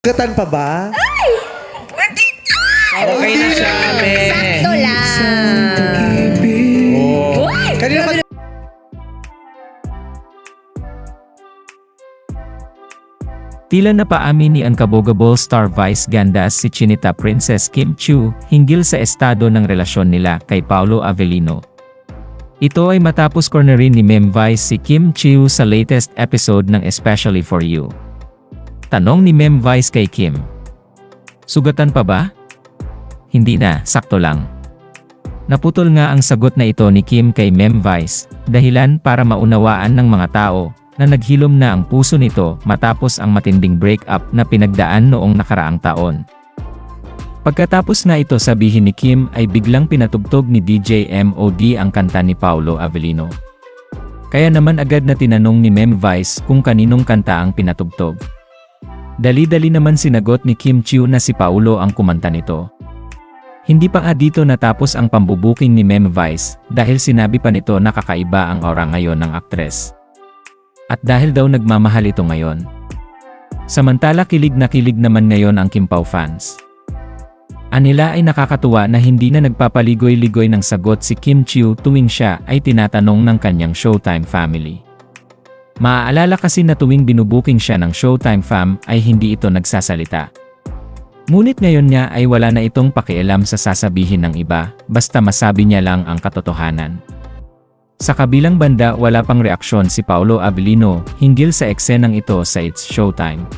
Gatan pa ba? Okay na siya, me. Sakto lang. Oh. Kanina mag... Tila napaamin ni Unbogable Star Vice ganda si Chinita Princess Kim Chiu hinggil sa estado ng relasyon nila kay Paolo Avellino. Ito ay matapos cornerin ni Mem Vice si Kim Chiu sa latest episode ng Especially For You. Tanong ni Mem Vice kay Kim, "Sugatan pa ba?" "Hindi na, sakto lang." Naputol nga ang sagot na ito ni Kim kay Mem Vice, dahilan para maunawaan ng mga tao na naghilom na ang puso nito matapos ang matinding breakup na pinagdaan noong nakaraang taon. Pagkatapos nga ito sabihin ni Kim ay biglang pinatugtog ni DJ MOD ang kanta ni Paolo Avellino. Kaya naman agad na tinanong ni Mem Vice kung kaninong kanta ang pinatugtog. Dali-dali naman sinagot ni Kim Chiu na si Paolo ang kumanta nito. Hindi pa nga dito natapos ang pambubuking ni Mem Vice dahil sinabi pa nito na kakaiba ang aura ngayon ng aktres. At dahil daw nagmamahal ito ngayon. Samantala kilig na kilig naman ngayon ang Kim Pao fans. Anila ay nakakatuwa na hindi na nagpapaligoy-ligoy ng sagot si Kim Chiu tuwing siya ay tinatanong ng kanyang Showtime family. Maaalala kasi na tuwing binubuking siya ng Showtime fam ay hindi ito nagsasalita. Ngunit ngayon niya ay wala na itong pakialam sa sasabihin ng iba, basta masabi niya lang ang katotohanan. Sa kabilang banda wala pang reaksyon si Paolo Avellino hinggil sa eksenang ito sa It's Showtime.